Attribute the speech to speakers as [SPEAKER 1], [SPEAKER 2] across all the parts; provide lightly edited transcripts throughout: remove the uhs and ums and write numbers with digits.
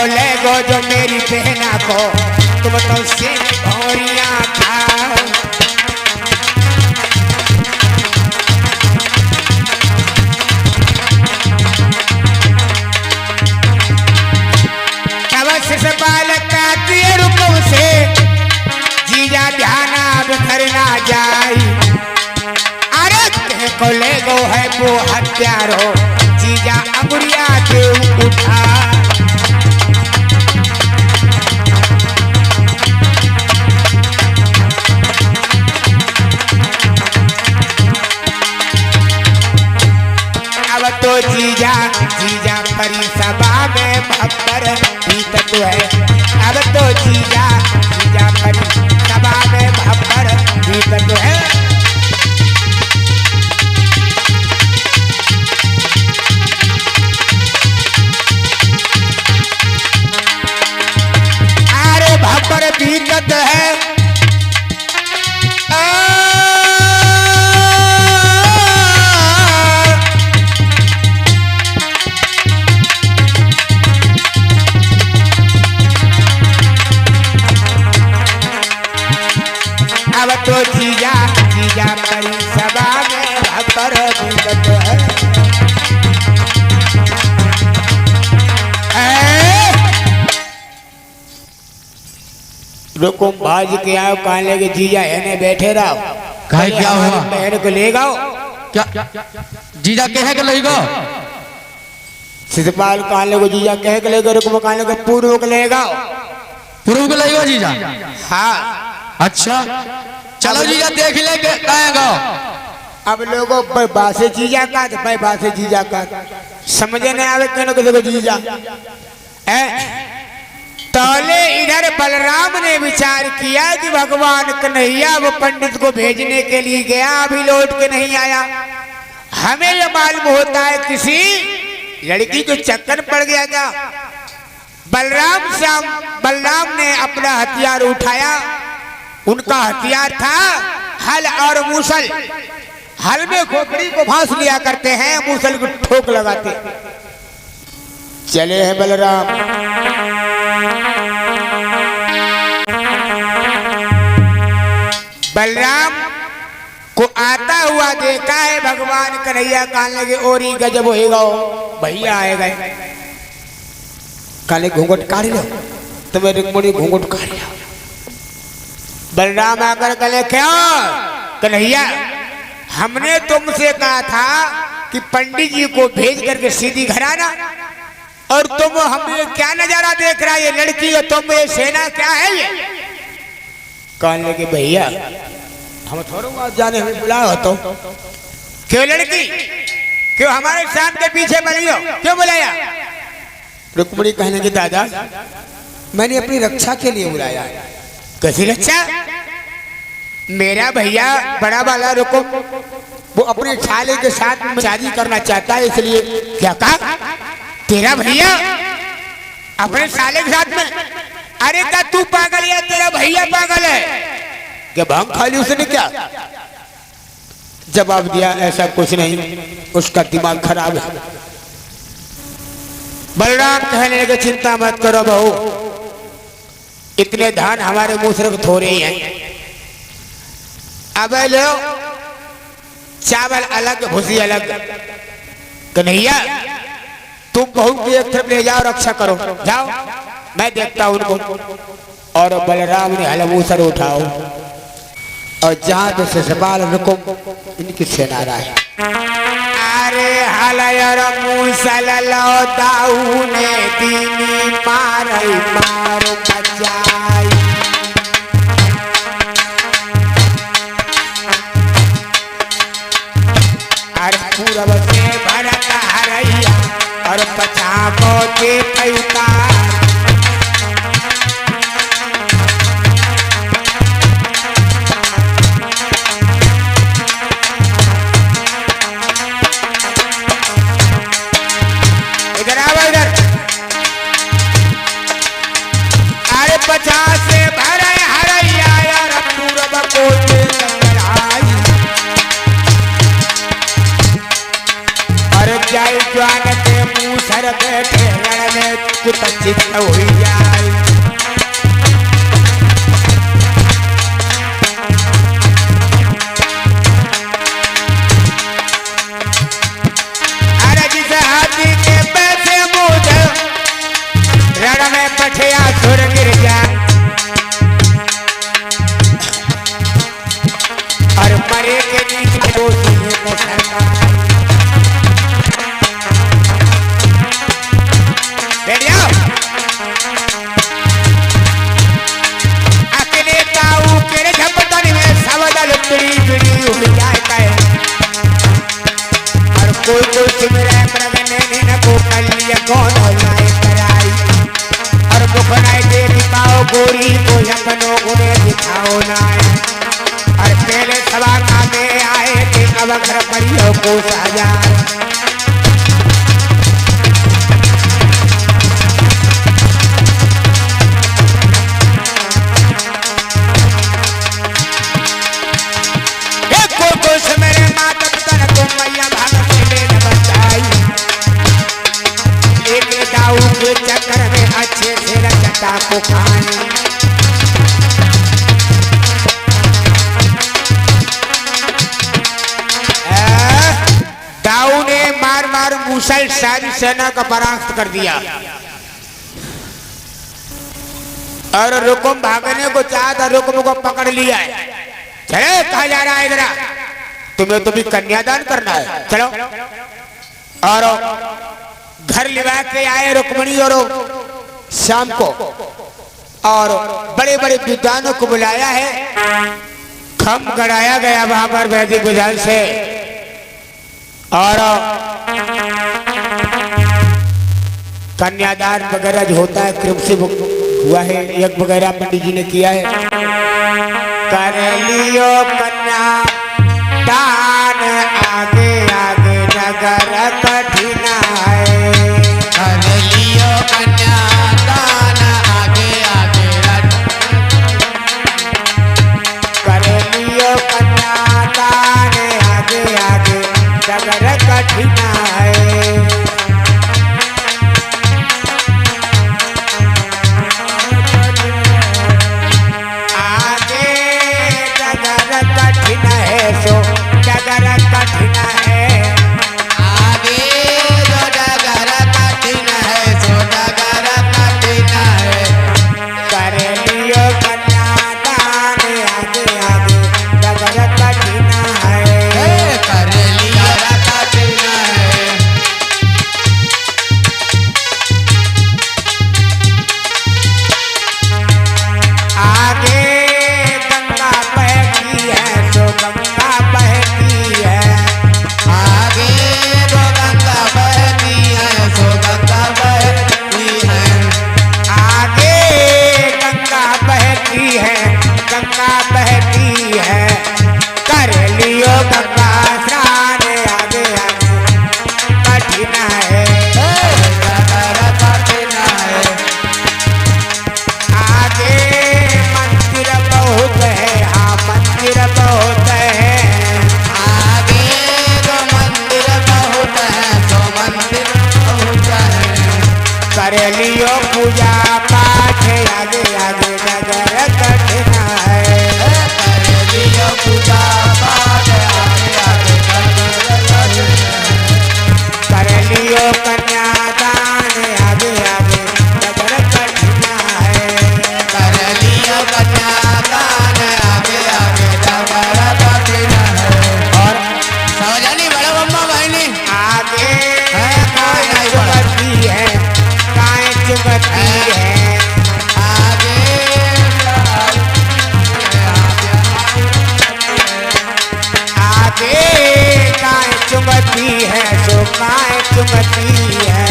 [SPEAKER 1] ले गो जो मेरी बहना को तुम तो से भौरिया खाओ। से बालक का रुकम से जीजा ध्यान बिखर ना जाई। अरे को ले गो है वो हत्यारो जीजा अंगुरिया के उठा। अब तो जीजा जीजा परी सभा में भक्कर तो है। अब तो जीजा जीजा परी सभा में भक्कर तो है। अरे भक्कर बीतत है। अब तो जीजा जीजा परी सभा में भक्कर बीतत है। रुको भाज के आओ कहाँ लेके जीजा है बैठे रहो।
[SPEAKER 2] कहे क्या हुआ?
[SPEAKER 1] बहन को ले गाओ।
[SPEAKER 2] क्या जीजा कहे के ले गो?
[SPEAKER 1] शिशुपाल कहाँ ले गो जीजा कहे के ले गो। रुको कहाँ ले गो पूर्व को ले गाओ।
[SPEAKER 2] पूर्व को ले गो जीजा?
[SPEAKER 1] हाँ
[SPEAKER 2] अच्छा चलो जीजा देख ले कहेगा।
[SPEAKER 1] अब लोगों बासे जीजा का भाई बासे जीजा का समझे नहीं आवे कहने को देखो जीजा तौले। इधर बलराम ने विचार किया कि भगवान कन्हैया वो पंडित को भेजने के लिए गया अभी लौट के नहीं आया। हमें यह मालूम होता है किसी लड़की को चक्कर पड़ गया था। बलराम ने अपना हथियार उठाया। उनका हथियार था हल और मूसल। हल में खोपड़ी को फांस लिया करते हैं, मूसल को ठोक लगाते। चले हैं बलराम। बलराम को आता हुआ देखा है भगवान कन्हैया कान लगे और ही गजब होएगा। भैया आए गए काले घूंघट काढ़ लो तुम्हें रुक्मणी घूंघट काढ़ लो। बलराम आकर कहे क्या कन्हैया हमने तुमसे कहा था कि पंडित जी को भेज करके सीधी घर आना और तुम हमें क्या नजारा देख रहा है। ये लड़की और तुम ये सेना क्या है ये? कहने लगे भैया हम थोड़ा जाने हमें बुलाया तो क्यों लड़की क्यों हमारे साथ के पीछे बनी हो क्यों बुलाया? रुक्मणी कहने लगी दादा मैंने अपनी रक्षा के लिए बुलाया। कैसी रक्षा? मेरा भैया बड़ा वाला रुको वो अपने छाले के साथ शादी करना चाहता है इसलिए। क्या कहा? तेरा भैया अपने साले के साथ में? अरे क्या तू पागल है? तेरा भैया पागल है क्या? भांग खा ली उसने क्या? जवाब दिया ऐसा कुछ नहीं उसका दिमाग खराब है। बलराम कहने लगे चिंता मत करो बहू इतने धान हमारे मुंह से थोड़े ही हैं। अब लो चावल अलग भूसी अलग। कन्हैया तुम बहू को एक तरफ ले जाओ रक्षा करो जाओ मैं देखता हूं उनको। और बलराम ने हलमूसर उठाओ और जहां तो शिशुपाल रुको इनकी सेना रहा। अरे हलयर मूसल लौटाऊ ने दीनी मारई मार बचाई। अरे पूरब से भरत हरैया और पछाबो के पैता। इधर आओ इधर। अरे 50 डूब जाए कहे और कोई सिमरे मृग ने को कर लिया कौन हो जाए कराई और मुखनाई दे दिखाओ गोरी को यकनो उन्हें दिखाओ नाय और पहले सभा में आए थे अवघर परियो को साजार मेरे माता पिता को मैया भाग ले बचाई एक दाऊ के चक्कर में अच्छे से रचता को खाने दाऊ ने मार मार मूसल सारी सेना का परास्त कर दिया और रुकुम भागने को चाहता रुकुम को पकड़ लिया है। चले कहा जा रहा है इधर तुम्हें तो भी कन्यादान करना है चलो और घर लिवा के आए रुक्मणी और शाम को और बड़े बड़े विद्वानों को बुलाया है खम गड़ाया गया वहां पर वैदिक विधान से और कन्यादान वगैरह जो होता है क्रम से हुआ है यज्ञ वगैरह पंडित जी ने किया है कर लियो कन्या दान आगे आगे नगर कठिन है
[SPEAKER 2] कर लियो कन्या दान आगे आगे
[SPEAKER 1] कर लियो कन्या दान आगे आगे नगर कठिन है सो डगर कठिन है
[SPEAKER 2] आगे जो डगर कठिन है सो डगर कठिन है
[SPEAKER 1] कर लियो कन्यादान आगे आगे डगर कठिन है
[SPEAKER 2] कर लियो कठिन है
[SPEAKER 1] आगे गंगा बहती है सो गंगा बहती है
[SPEAKER 2] आगे जो गंगा बहती है सो गंगा बहती है
[SPEAKER 1] आगे गंगा बहती है गंगा बहती है कर लियो गंगा स्नान आगे आगे कठिन है
[SPEAKER 2] डगर कठिन है
[SPEAKER 1] आगे मंदिर बहुत है हाँ मंदिर बहुत है
[SPEAKER 2] आगे जो मंदिर बहुत है सो मंदिर बहुत है
[SPEAKER 1] कर लियो पूजा पाठ आगे आगे नगर कठिन है
[SPEAKER 2] कर लियो पूजा पाठ आगे आगे नगर कठिन है
[SPEAKER 1] कर लियो कन्यादान आगे आगे नगर कठिन है
[SPEAKER 2] कर लियो कन्यादान आगे आगे नगर कठिन है
[SPEAKER 1] और
[SPEAKER 2] समझानी बड़ा मम्मा बहनी
[SPEAKER 1] आगे
[SPEAKER 2] कोई
[SPEAKER 1] गाय
[SPEAKER 2] नहीं बड़ा।
[SPEAKER 1] चुगती है गाय चुगती है
[SPEAKER 2] आगे
[SPEAKER 1] आगे गाय चुगती है सो गाय चुगती है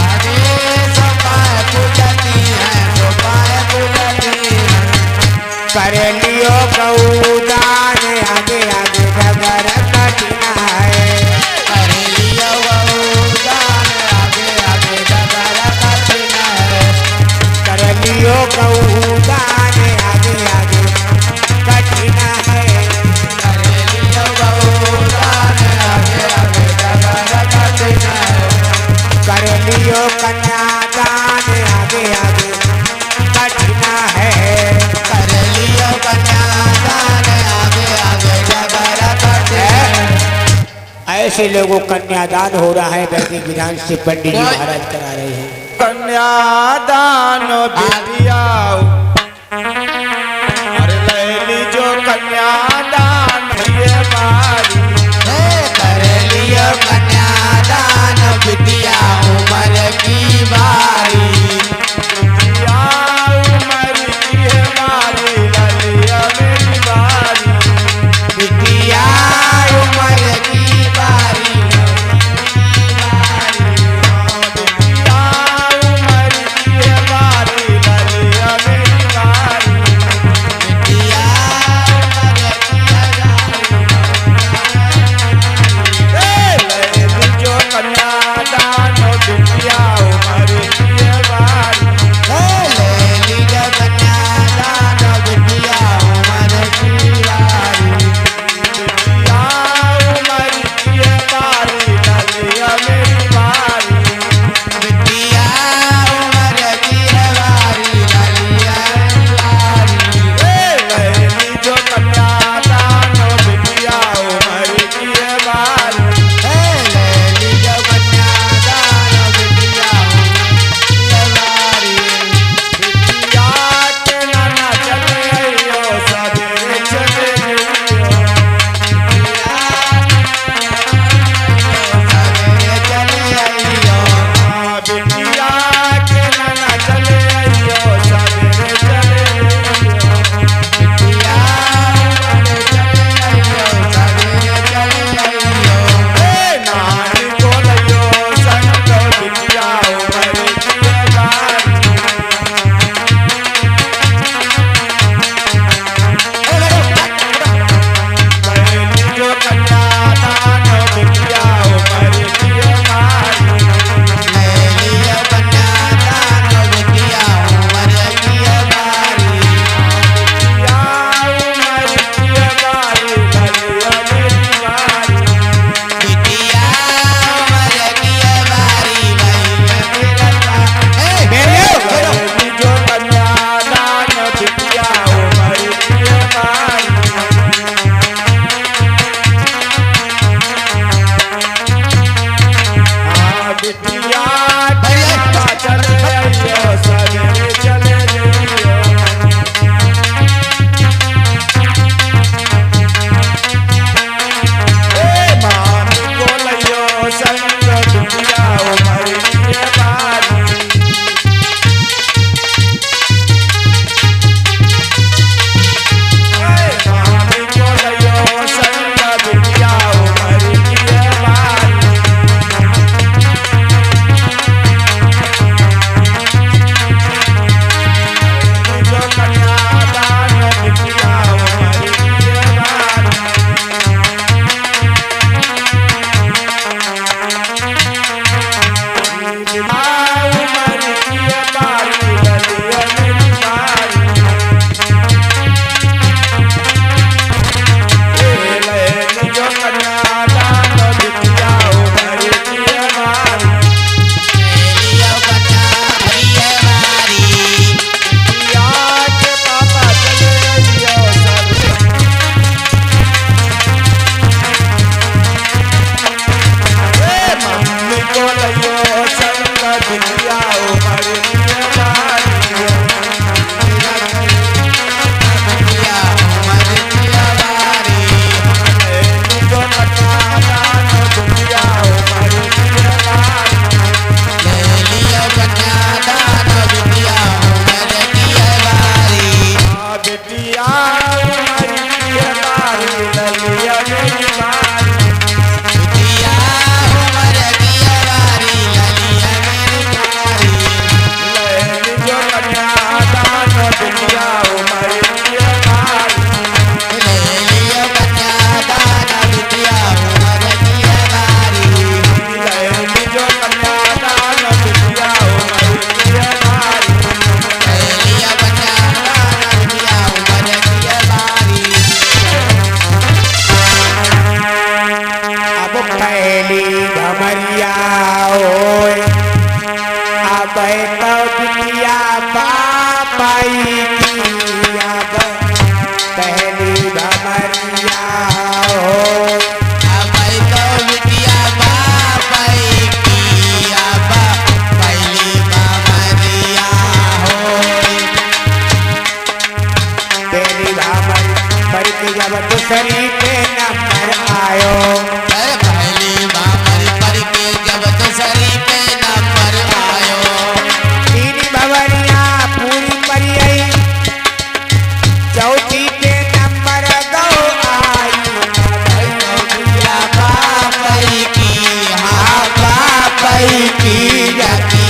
[SPEAKER 2] आगे सोपाए पूजती है सोपाए पूजती है
[SPEAKER 1] कर लियो गौदान आगे आगे नगर कठिन है
[SPEAKER 2] कर लियो गौदान आगे आगे नगर कठिन है
[SPEAKER 1] कर लियो गौदान आगे आगे कठिन है
[SPEAKER 2] कर लियो गौदान आगे आगे नगर कठिन है
[SPEAKER 1] कर लियो कन्यादान आगे आगे कठिन है
[SPEAKER 2] कर लियो कन्यादान आगे आगे नगर कठिन है
[SPEAKER 1] ऐसे लोगों कन्यादान हो रहा है वैदिक विधान से पंडित जी महाराज करा रहे हैं
[SPEAKER 3] कन्यादान विधिया अरे लैली जो कन्यादान ये बारी
[SPEAKER 2] कर लियो कन्यादान विद्या उमर की बारी
[SPEAKER 3] या उमर की है मारी ललिया मेरी बारी
[SPEAKER 2] विद्या
[SPEAKER 1] जब दूसरी पे नंबर आयो।
[SPEAKER 2] पहली बामर पर के जब दूसरी पे नंबर आयो।
[SPEAKER 1] तीन भवरिया पूरी परी आई, चौथी पे नंबर गौ आई।
[SPEAKER 2] भैया बापई की हाँ बापई की जाती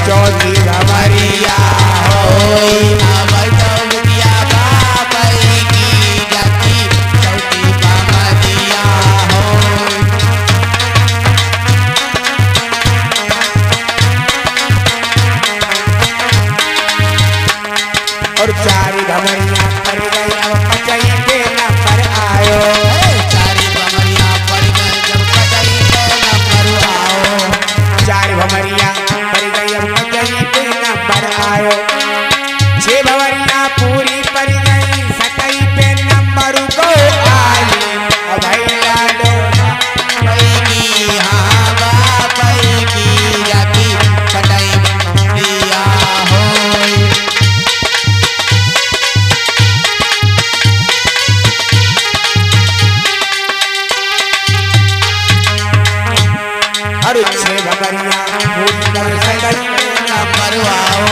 [SPEAKER 1] चौथी भवरिया
[SPEAKER 2] होई। अब भैया बापई की जाती चौथी बामरिया होई।
[SPEAKER 1] और चारी भवरिया पर गई, अब पचई पे नंबर आयो।
[SPEAKER 2] चारी बमरिया पड़ गए जब कदई पे नंबर आओ।
[SPEAKER 1] चार भवरिया पर गई, अब पचई पे नंबर आयो। छह भवरिया पूरी पर गई, सतई पे नंबर गौ आई। अब भैया डोला
[SPEAKER 2] बापई की हाँ बापई की जाती कटाई बमरिया होई।
[SPEAKER 1] और छह भवरिया पूरी पर सतई पे
[SPEAKER 2] नंबर आओ।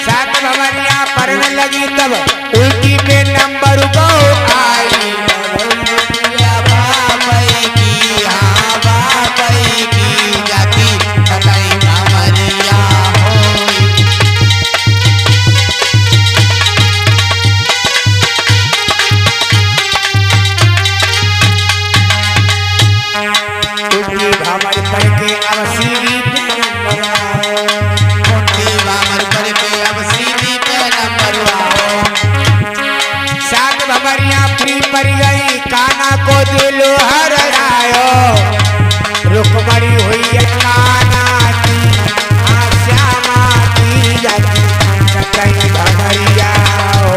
[SPEAKER 1] सात भवरिया परन लगी, तब उल्टी पे नंबर गौ आई।
[SPEAKER 2] भैया बापई की हाँ बापई की जाती कटाई बमरिया होई।
[SPEAKER 1] उल्टी भवर पर के अब सीढ़ी पे नंबर आयो।
[SPEAKER 2] मोटी बामर पर के अब सीधी पे नंबर आओ।
[SPEAKER 1] सात भवरिया फ्री पर गई, काना को दिलो हर आयो। रुकमणी हुई काना की हाँ श्यामा की जाती कई भवरिया हो।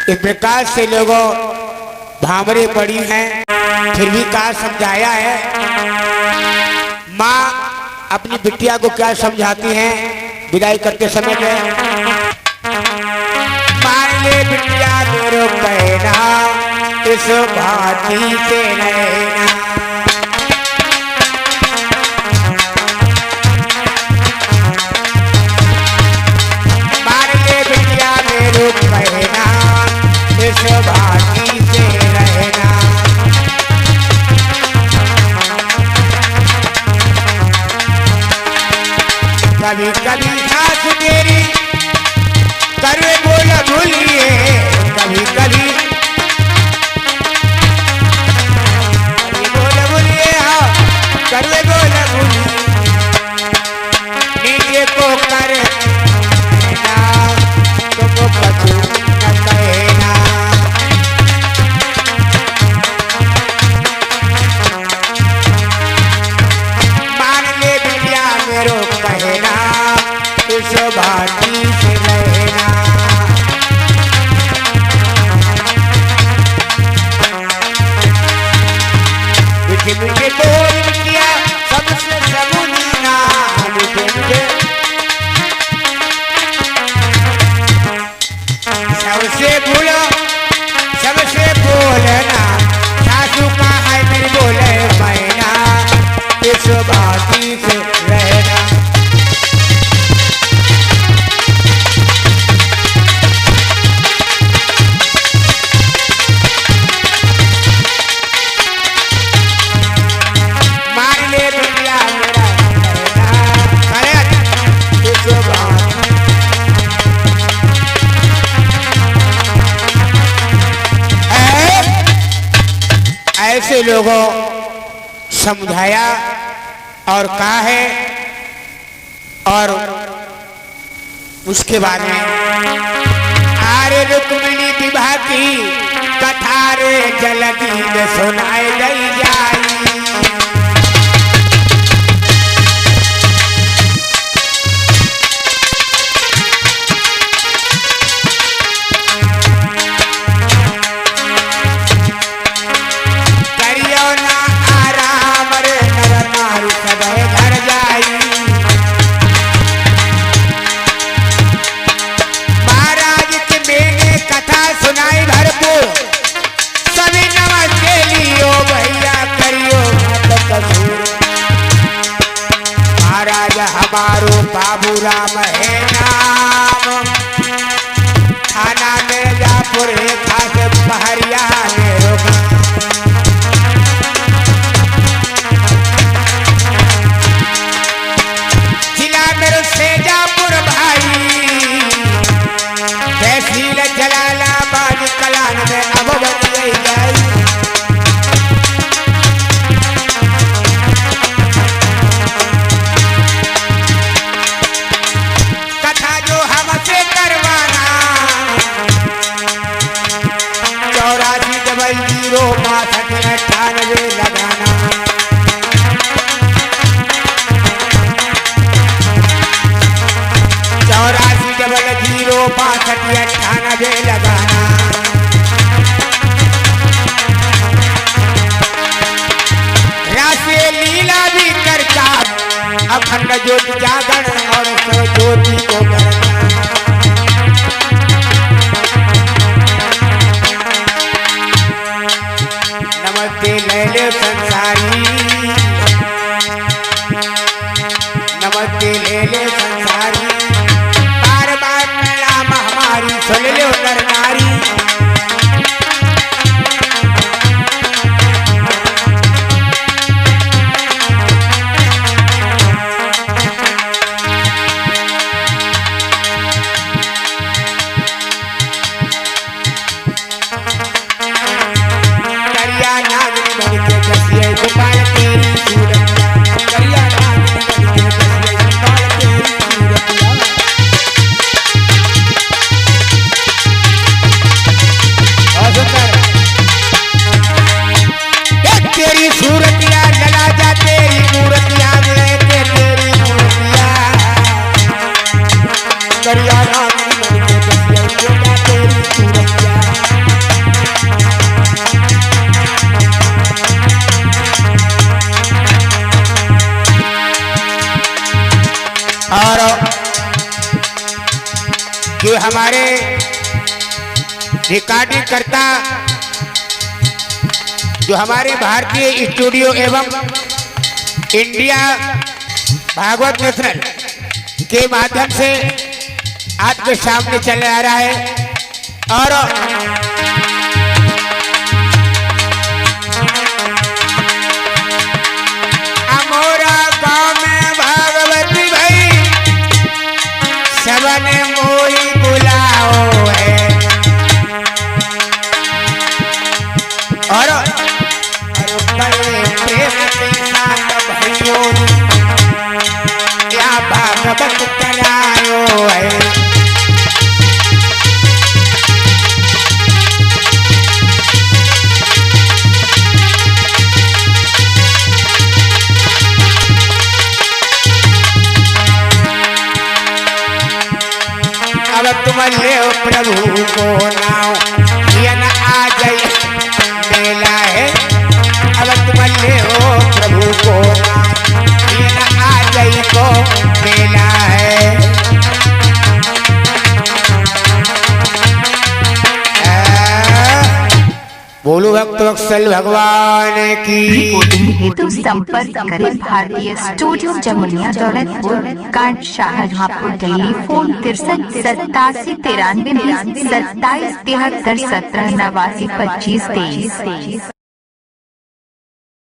[SPEAKER 1] इस प्रकार से लोगों भामरे पड़ी हैं, फिर भी क्या समझाया है। माँ अपनी बिटिया को क्या समझाती हैं विदाई करते समय में। मान ले बिटिया मेरे कहना, इस भांति से रहना। मान ले बिटिया मेरे कहना, इस भांति से रहना। कभी कभी सास तेरी करवे बोल भूलिए, कभी कभी बोल भूलिए, हाँ करवे बोल भूलिए। नीचे को कर तुमको कछु न कहना। मान ले बिटिया मेरो कहना, इस भांति से रहना। मीठे मीठे बोल बिटिया सबसे सबूनीना। मीठे मीठे सबसे बोलो, सबसे बोलना। सासू का है मेरी बोले मैना, इस भांति से रहना। मान ले बिटिया मेरा कहना, अरे इस भांति। ऐसे लोगों समझाया और कहा है। और उसके बाद में आरे रुक्मिणी विवाह की कथा रे जल्दी में सुनाई गई जाई। करियो ना आराम रे नर नारी हमारो बाबू राम है नाम, थाना मिर्जापुर है खास पहरिया ने रोका। जिला मेरे सेजापुर भाई, तहसील जलालाबाद कलान में अब बन गई। कथा जो हमसे करवाना 84006298 लगाना। 84006298 लगाना। रासे लीला भी करता अखंड ज्योति जागरण और सब ज्योति को करना। नमस्ते लैले संसारी, नमस्ते लैले संसारी, बार बार प्रणाम हमारी सुन लो नर नारी। और जो हमारे रिकॉर्डिंग करता, जो हमारे भारतीय स्टूडियो एवं इंडिया भागवत नेशनल के माध्यम से आपके सामने चले आ रहा है। और अमोरा गांव में भागवती भाई सबने मोही बुलाओ है। और बड़े प्रेम के साथ भाइयों या भागवत करायो है। अब तुम ले प्रभु को नाव, ये न आ जाए मेला है। अब तुम ले प्रभु को नाव, ये न आ जाए को मेला है। बोलो भक्त वत्सल भगवान की।
[SPEAKER 4] हेतु संपर्क करें भारतीय स्टूडियो जमुनिया दौलतपुर कांट शाहजहांपुर दिल्ली। फोन 63 87 93 20 27 73 17 89 25 23।